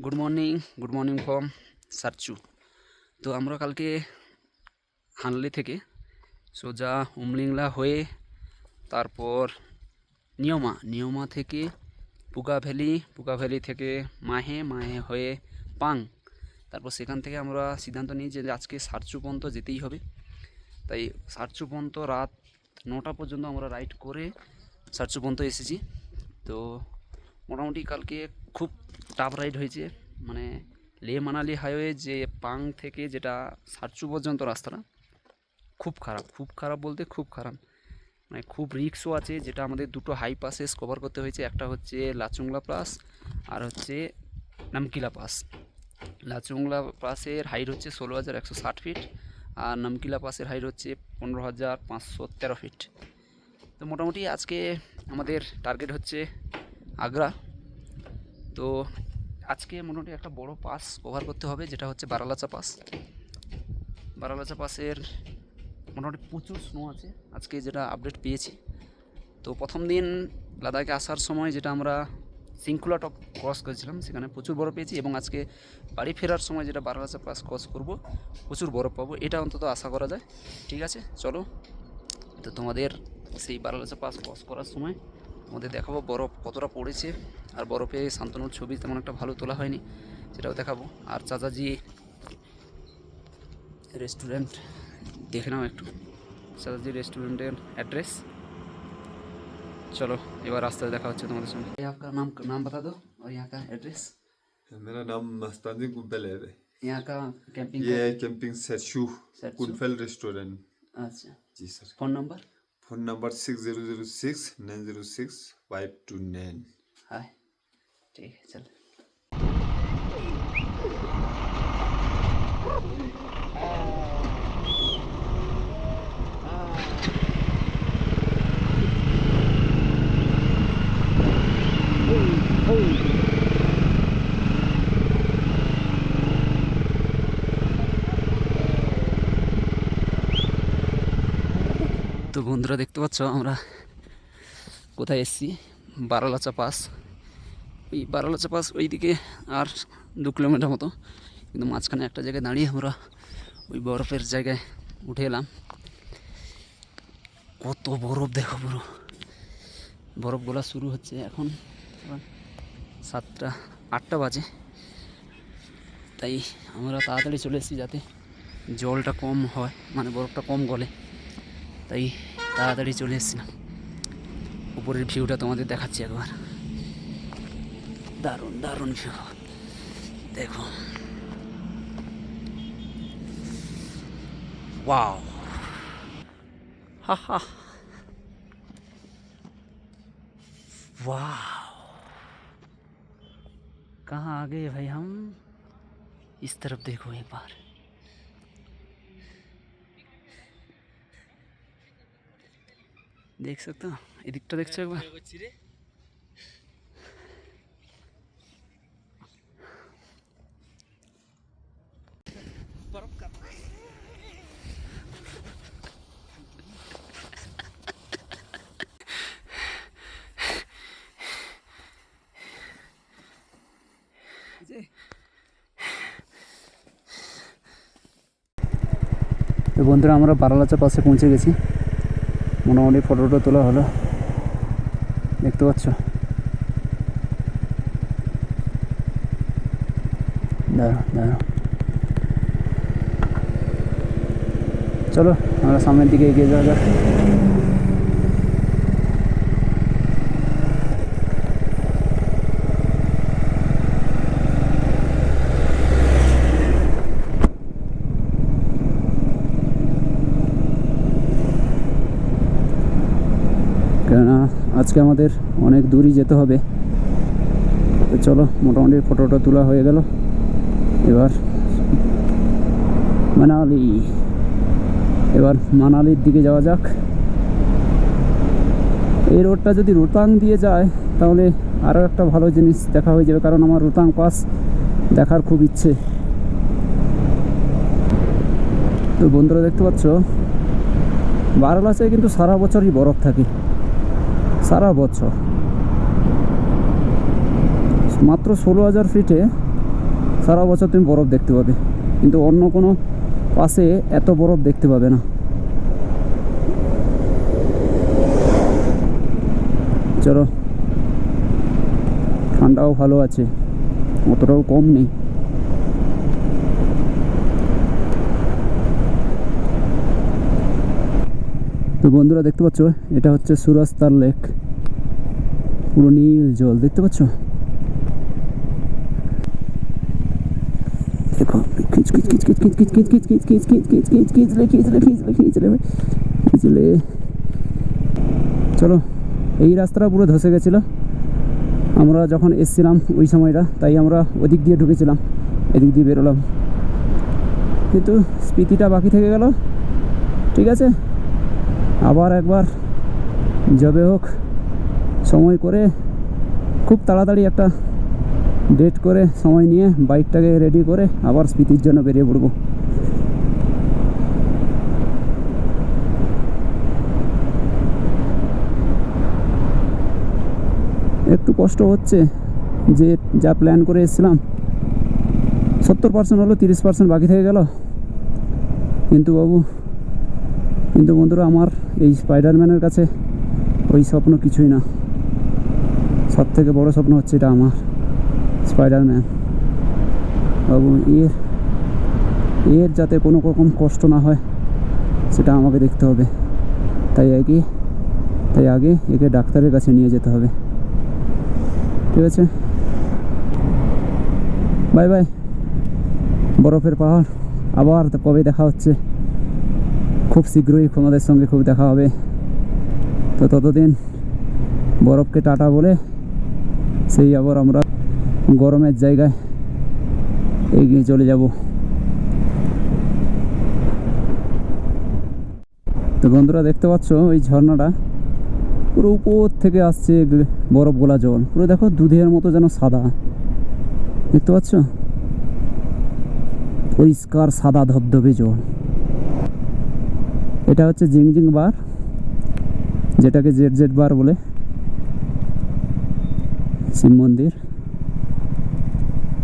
Good morning from Sarchu. তো আমরা কালকে হানলি থেকে সোজা উমলিংলা হয়ে তারপর নিয়মা থেকে পুকা ভ্যালি থেকে মাহে হয়ে পাং, তারপর সেখান থেকে আমরা সিদ্ধান্ত নিই যে আজকে সারচু পর্যন্ত যেতেই হবে। তাই সারচু পর্যন্ত রাত 9টা পর্যন্ত আমরা রাইড করে সারচু পর্যন্ত এসেছি। তো মোটামুটি কালকে খুব টাফ রাইড হয়েছে, মানে লে মানালি হাইওয়ে যে পাং থেকে যেটা সারচু পর্যন্ত রাস্তাটা খুব খারাপ বলতে খুব খারাপ, মানে খুব রিস্কও আছে। যেটা আমাদের দুটো হাই পাসেস কভার করতে হয়েছে, একটা হচ্ছে লাচুংলা পাস আর হচ্ছে নামকিলা পাস। লাচুংলা পাসের হাইট হচ্ছে 16,160 ফিট আর নামকিলা পাসের হাইট হচ্ছে 15,513 ফিট। তো মোটামুটি আজকে আমাদের টার্গেট হচ্ছে আগ্রা। তো আজকে মোটামুটি একটা বড় পাস কভার করতে হবে, যেটা হচ্ছে বারালাচা পাসের মোটামুটি প্রচুর স্নো আছে আজকে, যেটা আপডেট পেয়েছি। তো প্রথম দিন লাদাখে আসার সময় যেটা আমরা সিংকুলা টপ ক্রস করেছিলাম, সেখানে প্রচুর বরফ পেয়েছি, এবং আজকে বাড়ি ফেরার সময় যেটা বারালাচা পাস ক্রস করব প্রচুর বরফ পাবো, এটা অন্তত আশা করা যায়। ঠিক আছে, চলো। তো তোমাদের সেই বারালাচা পাস ক্রস করার সময় তোমাদের দেখাবো বরফ কতটা পড়েছে, আর বরফে শান্তনুর ছবি তেমন একটা ভালো তোলা হয়নি, সেটাও দেখাবো। আর চাচাজি রেস্টুরেন্ট দেখে নাও একটু, চাচাজি রেস্টুরেন্টের অ্যাড্রেস। चलो এবার রাস্তায় দেখা হচ্ছে তোমাদের সঙ্গে। आपका नाम बता दो और यहाँ का एड्रेस। मेरा नाम मस्तानी कुंफल है। यहाँ का कैंपिंग ये है कैंपिंग सरचू कुंफल रेस्टोरेंट। अच्छा जी सर। Phone number 6006-906-529। हाय, ठीक है, चल। তো বন্ধুরা দেখতে পাচ্ছ আমরা কোথায় এসেছি, বারালাচা পাস। ওই বারালাচা পাস ওইদিকে আর 2 কিলোমিটার মতো, কিন্তু মাঝখানে একটা জায়গায় দাঁড়িয়ে আমরা ওই বরফের জায়গায় উঠে এলাম। কত বরফ দেখো, পুরো বরফ গোলা শুরু হচ্ছে এখন 7টা-8টা বাজে। তাই আমরা তাড়াতাড়ি চলে এসেছি যাতে জলটা কম হয়, মানে বরফটা কম গলে, তাই তাড়াতাড়ি চলে এসেছিলাম। উপরের ভিউটা তোমাদের দেখাচ্ছি একবার, দারুণ ভিউ দেখো। वाओ, हा वाह, कहाँ आ गए भाई हम। इस तरफ देखो एक बार, देख सकते हो, এদিকটা দেখছো একবার। তো বন্ধুরা আমরা বারালাচা পাশে পৌঁছে গেছি, মোটামুটি ফটোটা তোলা হলো, দেখতে পাচ্ছ। দাঁড়াও, চলো আমরা সামনের দিকে এগিয়ে যাওয়া যাক। কেননা আজকে আমাদের অনেক দূরই যেতে হবে। তো চলো, মোটামুটি ফটোটা তোলা হয়ে গেল, এবার মানালির দিকে যাওয়া যাক। এই রোডটা যদি রোতাং দিয়ে যায় তাহলে আরও একটা ভালো জিনিস দেখা হয়ে যাবে, কারণ আমার রোতাং পাস দেখার খুব ইচ্ছে। তো বন্ধুরা দেখতে পাচ্ছ বারালাচায় কিন্তু সারা বছরই বরফ থাকে, সারা বছর। মাত্র 16,000 ফিটে সারা বছর তুমি বরফ দেখতে পাবে, কিন্তু অন্য কোনো পাশে এত বরফ দেখতে পাবে না। চলো, ঠান্ডাও ভালো আছে, অতটাও কম নেই। তো বন্ধুরা দেখতে পাচ্ছ, এটা হচ্ছে সুরাস্তার লেক, পুরো নীল জল দেখতে পাচ্ছ। দেখো চলো, এই রাস্তাটা পুরো ধসে গেছিলো আমরা যখন এসছিলাম ওই সময়টা, তাই আমরা ওদিক দিয়ে ঢুকেছিলাম, এদিক দিয়ে বেরোলাম, কিন্তু স্পিতিটা বাকি থেকে গেল। ঠিক আছে, আবার একবার যবে হোক সময় করে খুব তাড়াতাড়ি একটা ডেট করে সময় নিয়ে বাইকটাকে রেডি করে আবার স্পিতির জন্য বেরিয়ে পড়বো। একটু কষ্ট হচ্ছে যে যা প্ল্যান করে এসেছিলাম 70% হলো, 30% বাকি থেকে গেল। কিন্তু বন্ধুরা, আমার এই স্পাইডারম্যানের কাছে ওই স্বপ্ন কিছুই না। সব থেকে বড় স্বপ্ন হচ্ছে এটা আমার, স্পাইডারম্যান। বাবু, এর যাতে কোনো রকম কষ্ট না হয় সেটা আমাকে দেখতে হবে। তাই আগে একে ডাক্তারের কাছে নিয়ে যেতে হবে। ঠিক আছে, বাই বাই। বরফের পাহাড় আবার কবে দেখা হচ্ছে, খুব শীঘ্রই তোমাদের সঙ্গে খুব দেখা হবে। তো ততদিন বরফকে টাটা বলে সেই আবার আমরা গরমের জায়গায় এগিয়ে চলে যাব। তো বন্ধুরা দেখতে পাচ্ছ, ওই ঝর্ণাটা পুরো উপর থেকে আসছে বরফ গোলা জল, পুরো দেখো দুধের মতো যেন সাদা, দেখতে পাচ্ছ, পরিষ্কার সাদা ধবধবে জল। এটা হচ্ছে জিংজিং বার, যেটাকে জেড বার বলে, শিব মন্দির।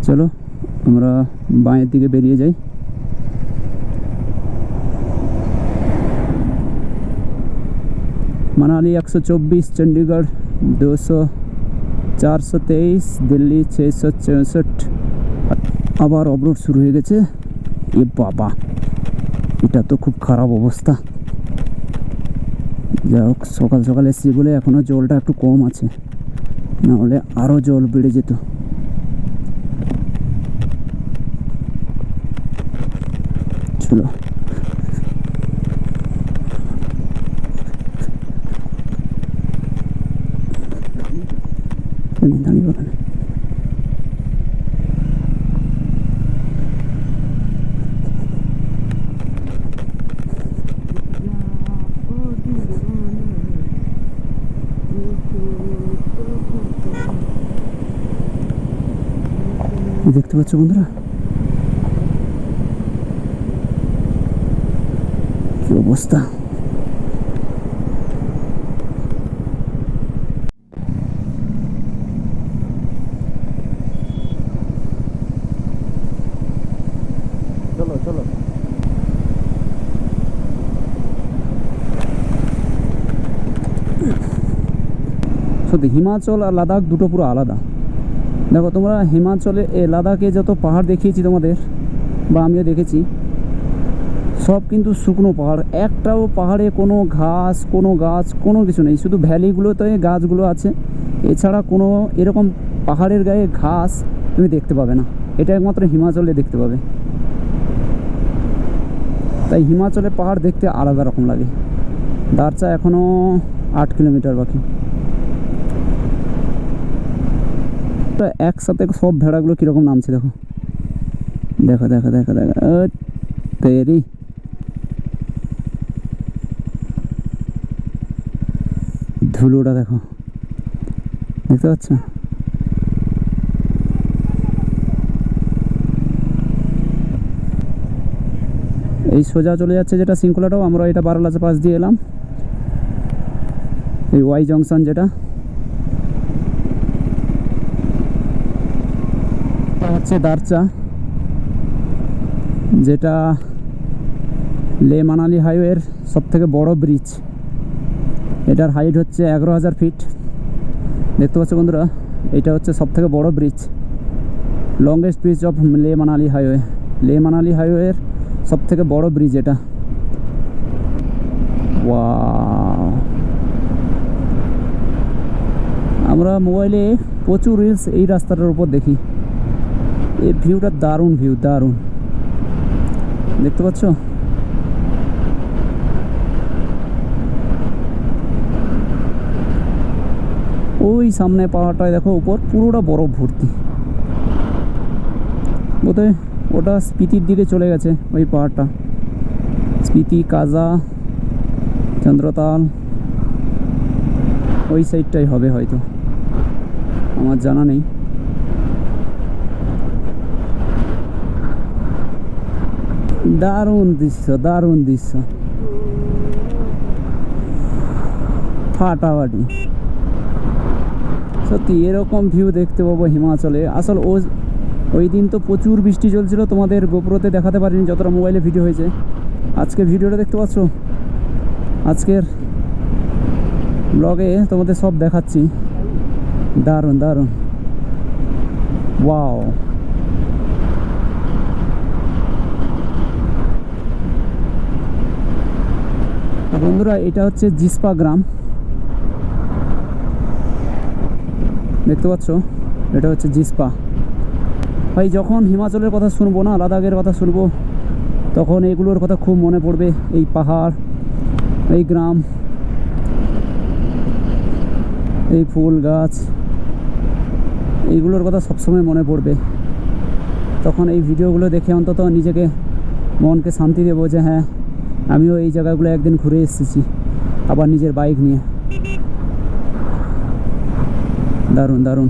চলো আমরা বাঁয়ের দিকে বেরিয়ে যাই। मनाली 124, चंडीगढ़ 200, 423, दिल्ली 664। আবার অবরোধ শুরু হয়ে গেছে। এ বাবা, এটা তো খুব খারাপ অবস্থা। যাই হোক, সকাল সকাল এসেছি বলে এখনও জলটা একটু কম আছে, না হলে আরও জল বেড়ে যেত। চলো, দাঁড়িয়ে বলেন। দেখতে পাচ্ছ বন্ধুরা, কি অবস্থা। চলো চলো, সত্যি হিমাচল আর লাদাখ দুটো পুরো আলাদা। দেখো তোমরা, হিমাচলে লাদাখে যত পাহাড় দেখিয়েছি তোমাদের, বা আমিও দেখেছি, সব কিন্তু শুকনো পাহাড়, একটাও পাহাড়ে কোনো ঘাস, কোনো গাছ, কোনো কিছু নেই। শুধু ভ্যালিগুলোতে গাছগুলো আছে, এছাড়া কোনো এরকম পাহাড়ের গায়ে ঘাস তুমি দেখতে পাবে না। এটা একমাত্র হিমাচলে দেখতে পাবে। তাই হিমাচলে পাহাড় দেখতে আলাদা রকম লাগে। দারচা এখনও 8 কিলোমিটার বাকি। একসাথে সব ভেড়াগুলো কীরকম নামছে দেখো, দেখো দেখো দেখো দেখো, তেরি ধুলোটা দেখো, দেখতে পাচ্ছ। এই সোজা চলে যাচ্ছে যেটা শৃঙ্খলাটাও, আমরা এটা বারালাচা পাশ দিয়ে এলাম, এই ওয়াই জংশন যেটা হচ্ছে দারচা। যেটা লে মানালি হাইওয়ের সবথেকে বড় ব্রিজ। এটার হাইট হচ্ছে 11,000 ফিট। দেখতে পাচ্ছ বন্ধুরা, এটা হচ্ছে সবথেকে বড় ব্রিজ, লংগেস্ট ব্রিজ অফ লে মানালি হাইওয়ে। লে মানালি হাইওয়ের সবথেকে বড় ব্রিজ এটা। ওয়াও, আমরা মোবাইলে প্রচুর রিলস এই রাস্তাটার উপর দেখি। এই ভিউটা দারুণ ভিউ, দারুণ। দেখতে পাচ্ছ? ওই সামনে পাহাড়টায় দেখো, উপর পুরোটা বরফ ভর্তি। বোধহয় ওটা স্পিতির দিকে চলে গেছে ওই পাহাড়টা। স্পিতি, কাজা, চন্দ্রতাল ওই সাইডটাই হবে হয়তো, আমার জানা নেই। দারুণ দৃশ্য, দারুণ দৃশ্য, ফাটাফাটি। সত্যি এরকম ভিউ দেখতে পাবো হিমাচলে। আসল ওই দিন তো প্রচুর বৃষ্টি চলছিল, তোমাদের গোপ্রোতে দেখাতে পারিনি যতটা মোবাইলে ভিডিও হয়েছে। আজকে ভিডিওটা দেখতে পাচ্ছ, আজকের ব্লগে তোমাদের সব দেখাচ্ছি। দারুণ দারুণ, ওয়াও। বন্ধুরা, এটা হচ্ছে জিসপা গ্রাম, দেখতে পাচ্ছ? এটা হচ্ছে জিসপা। ভাই যখন হিমাচলের কথা শুনবো না, লাদাখের কথা শুনবো, তখন এগুলোর কথা খুব মনে পড়বে। এই পাহাড়, এই গ্রাম, এই ফুল গাছ, এইগুলোর কথা সবসময় মনে পড়বে। তখন এই ভিডিওগুলো দেখে অন্তত নিজেকে, মনকে শান্তি দেবো যে হ্যাঁ, আমিও এই জায়গাগুলো একদিন ঘুরে এসেছি, আবার নিজের বাইক নিয়ে। দারুণ দারুণ,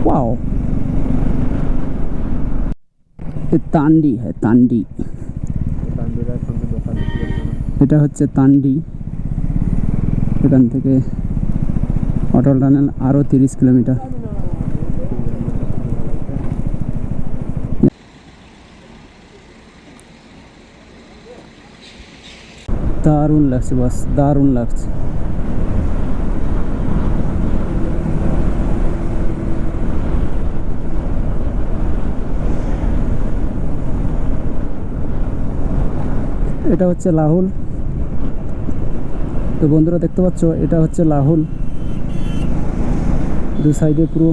ওয়াও। তান্ডি হ্যাঁ, তান্ডি, এটা হচ্ছে তান্ডি। এখান থেকে অটল টানেল আরও 30 কিলোমিটার। দারুণ লাগছে, বাস দারুণ লাগছে। এটা হচ্ছে লাহুল। তো বন্ধুরা দেখতে পাচ্ছ, এটা হচ্ছে লাহুল। দু সাইডে পুরো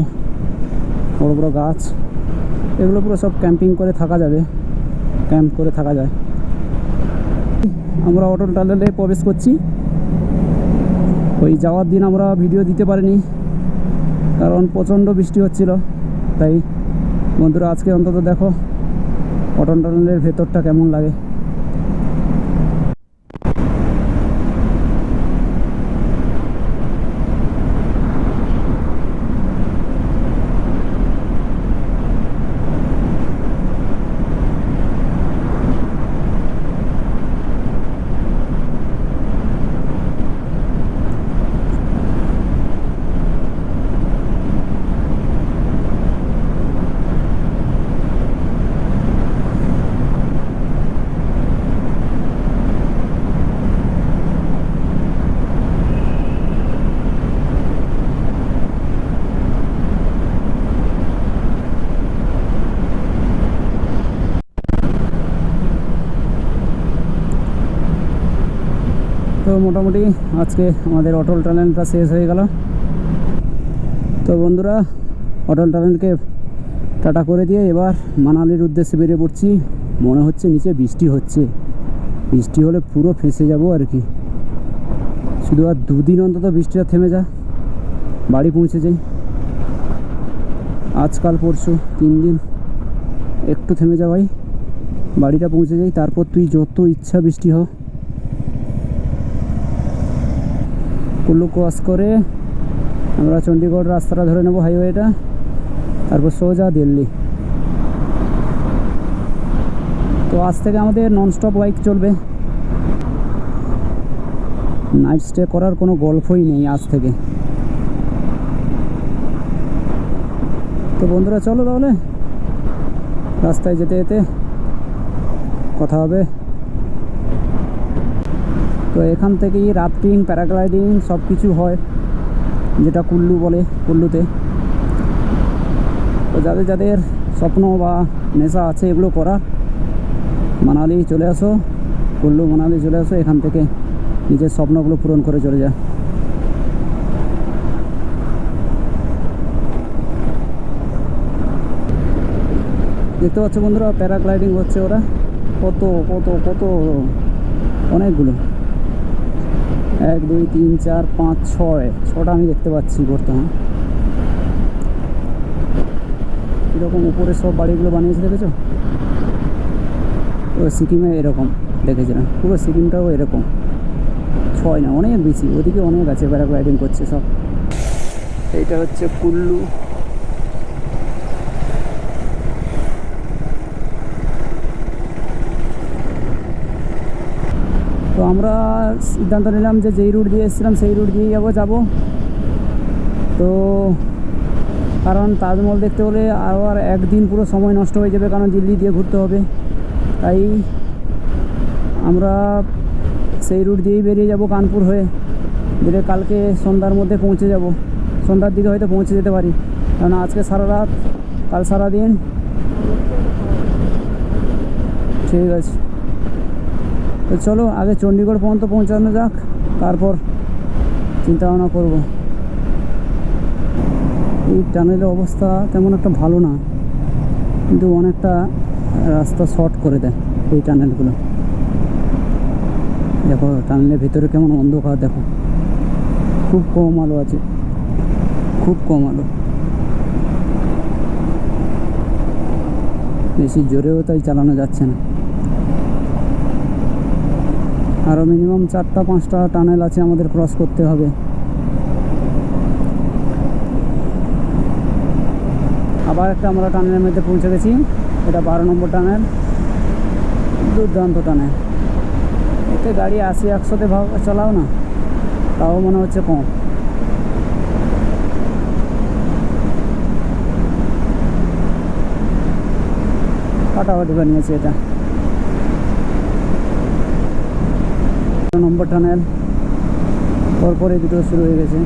বড় বড় গাছ, এগুলো পুরো সব ক্যাম্পিং করে থাকা যাবে, ক্যাম্প করে থাকা যায়। আমরা অটল টানেলে প্রবেশ করছি। ওই যাওয়ার দিন আমরা ভিডিও দিতে পারিনি, কারণ প্রচণ্ড বৃষ্টি হচ্ছিল। তাই বন্ধুরা, আজকে অন্তত দেখো অটল টানেলের ভেতরটা কেমন লাগে। তো মোটামুটি আজকে আমাদের অটল টানেলটা শেষ হয়ে গেল। তো বন্ধুরা, অটল টানেলকে টাটা করে দিয়ে এবার মানালির উদ্দেশ্যে বেরিয়ে পড়ছি। মনে হচ্ছে নিচে বৃষ্টি হচ্ছে, বৃষ্টি হলে পুরো ফেঁসে যাব আর কি। শুধু আর 2 দিন অন্তত বৃষ্টিটা থেমে যা, বাড়ি পৌঁছে যাই। আজকাল পরশু 3 দিন একটু থেমে যা ভাই, বাড়িটা পৌঁছে যাই। তারপর তুই যত ইচ্ছা বৃষ্টি হোক। কুল্লু ক্রস করে আমরা চণ্ডীগড় রাস্তাটা ধরে নেব, হাইওয়েটা, তারপর সোজা দিল্লি। তো আজ থেকে আমাদের ননস্টপ বাইক চলবে, নাইট স্টে করার কোনো গল্পই নেই আজ থেকে। তো বন্ধুরা চলো তাহলে রাস্তায় যেতে যেতে কথা হবে। তো এখান থেকেই রাফটিং, প্যারাগ্লাইডিং সব কিছু হয়, যেটা কুল্লু বলে, কুল্লুতে। তো যাদের যাদের স্বপ্ন বা নেশা আছে এগুলো করা, মানালি চলে আসো, কুল্লু মানালি চলে আসো, এখান থেকে নিজের স্বপ্নগুলো পূরণ করে চলে যা। দেখতে পাচ্ছ বন্ধুরা, প্যারাগ্লাইডিং হচ্ছে ওরা, কত কত কত অনেকগুলো, 1 2 3 4 5 6টা আমি দেখতে পাচ্ছি বর্তমান। এরকম উপরে সব বাড়িগুলো বানিয়েছে দেখেছো? ও সিকিমে এরকম দেখেছিলাম, পুরো সিকিমটাও এরকম, 6 না অনেক বেশি, ওদিকে অনেক আছে প্যারাগ্লাইডিং করছে সব। এইটা হচ্ছে কুল্লু। তো আমরা সিদ্ধান্ত নিলাম যে যেই রুট দিয়ে এসেছিলাম সেই রুট দিয়েই যাব। তো কারণ তাজমহল দেখতে হলে আর একদিন পুরো সময় নষ্ট হয়ে যাবে, কারণ দিল্লি দিয়ে ঘুরতে হবে। তাই আমরা সেই রুট দিয়েই বেরিয়ে যাব কানপুর হয়ে, দিলে কালকে সন্ধ্যার মধ্যে পৌঁছে যাব, সন্ধ্যার দিকে হয়তো পৌঁছে যেতে পারি, কারণ আজকে সারা রাত, কাল সারা দিন। ঠিক আছে, তো চলো আগে চণ্ডীগড় পর্যন্ত পৌঁছানো যাক, তারপর চিন্তা ভাবনা করবো। এই টানেলের অবস্থা তেমন একটা ভালো না, কিন্তু অনেকটা রাস্তা শর্ট করে দেয় এই টানেলগুলো। দেখো টানেলের ভিতরে কেমন অন্ধকার, দেখো খুব কম আলো আছে, খুব কম আলো, বেশি জোরেও তাই চালানো যাচ্ছে না। আরও মিনিমাম 4টা 5টা টানেল আছে আমাদের ক্রস করতে হবে। আবার একটা আমরা টানেলের মধ্যে পৌঁছে গেছি, এটা 12 নম্বর টানেল, দুর্দান্ত টানেল। এতে গাড়ি 80-100তে চালাও না, তাও মনে হচ্ছে কম। ফাটাফাটি বানিয়েছে এটা। নম্বর টানেল পরপরই দুটো শুরু হয়ে গেছে।